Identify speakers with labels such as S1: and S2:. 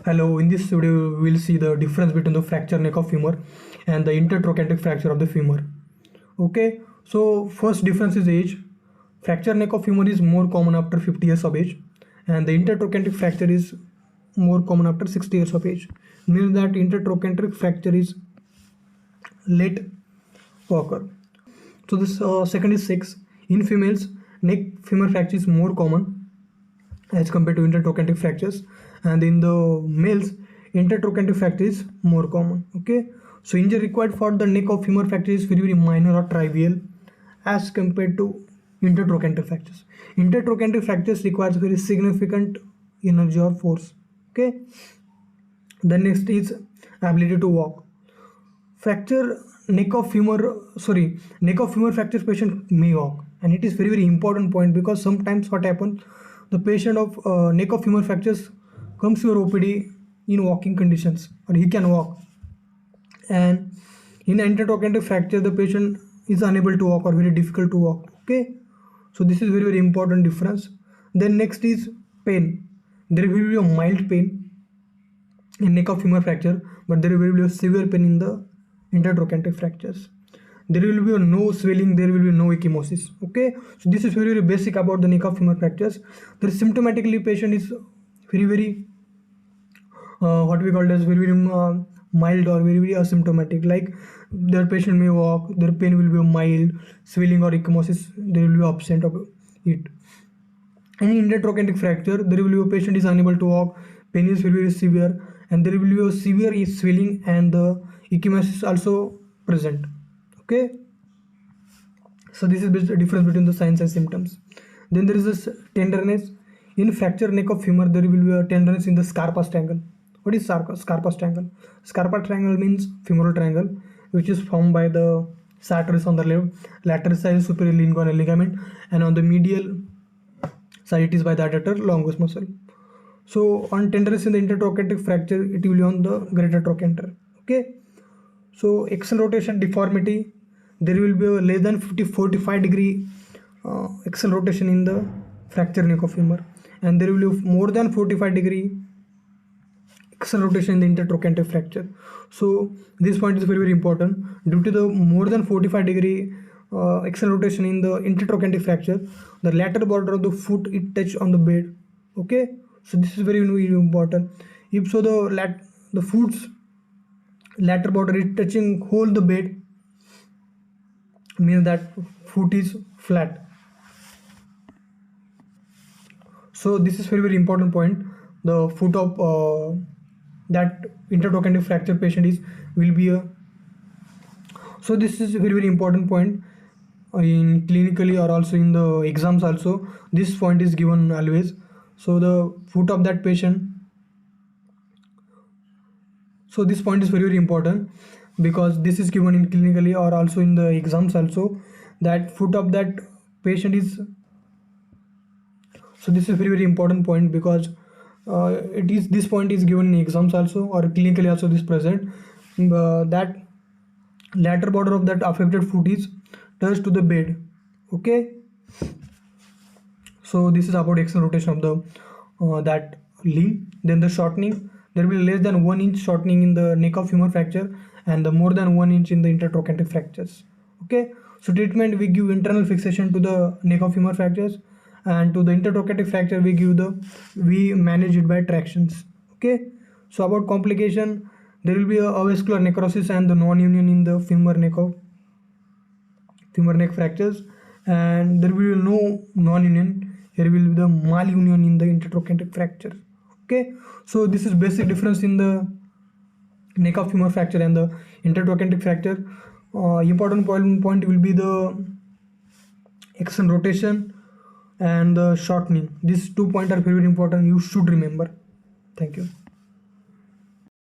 S1: Hello, in this video we will see the difference between the fracture neck of femur and the intertrochanteric fracture of the femur. Okay, so first difference is age. Fracture neck of femur is more common after 50 years of age, and the intertrochanteric fracture is more common after 60 years of age. Means that intertrochanteric fracture is late occur. So this second is sex. In females, neck femur fracture is more common as compared to intertrochanteric fractures, and in the males intertrochanteric fracture is more common. Okay, so injury required for the neck of femur fracture is very minor or trivial as compared to intertrochanteric fractures. Intertrochanteric fractures requires very significant energy or force. Okay, the next is ability to walk. Neck of femur fracture patient may walk, and it is very important point, because sometimes what happens, the patient of neck of femur fractures comes to your OPD in walking conditions, or he can walk, and in intertrochanteric fracture the patient is unable to walk or very difficult to walk. Okay, so this is very important difference. Then next is pain. There will be a mild pain in neck of femur fracture, but there will be a severe pain in the intertrochanteric fractures. There will be no swelling, there will be no ecchymosis. Okay, so this is very basic about the neck of femur fractures. The symptomatically patient is very what we call as very mild or very asymptomatic. Like their patient may walk, their pain will be mild, swelling or ecchymosis they will be absent of it. In intertrochanteric fracture, there will be a patient is unable to walk, pain is very severe, and there will be a severe swelling and the ecchymosis also present. Okay, so this is the difference between the signs and symptoms. Then there is this tenderness. In fracture neck of femur, there will be a tenderness in the scarpa triangle. What is scarpa triangle? Scarpa triangle means femoral triangle, which is formed by the sartorius on the left, lateral side is superior linguinal ligament, and on the medial side it is by the adductor longus muscle. So on tenderness in the intertrochanteric fracture, it will be on the greater trochanter. Okay, so axial rotation deformity, there will be a less than 45 degree axial rotation in the fracture neck of femur, and there will be more than 45 degree axial rotation in the intertrochanteric fracture. So this point is very important. Due to the more than 45 degree axial rotation in the intertrochanteric fracture, the lateral border of the foot it touch on the bed. Okay, so this is very important. If so, the foot's lateral border is touching whole the bed, means that foot is flat. So this is very important point. The foot of that intertrochanteric fracture patient will be a, so this is very important point in clinically or also in the exams also. This point is given always. So the foot of that patient, so this point is very important, because this is given in clinically or also in the exams also, that foot of that patient is, so this is very important point, because this point is given in exams also or clinically also this present, that lateral border of that affected foot is touched to the bed. Okay, so this is about axial rotation of the that limb. Then the shortening, there will be less than 1 inch shortening in the neck of femur fracture and the more than 1 inch in the intertrochanteric fractures. Okay, so treatment, we give internal fixation to the neck of femur fractures, and to the intertrochanteric fracture we manage it by tractions. Okay, so about complication, there will be a avascular necrosis and the non-union in the femur neck fractures, and there will be no non-union. There will be the malunion in the intertrochanteric fracture. Okay, so this is basic difference in the neck of femur fracture and the intertrochanteric fracture. Important point will be the axial rotation and the shortening. These 2 points are very important, you should remember. Thank you.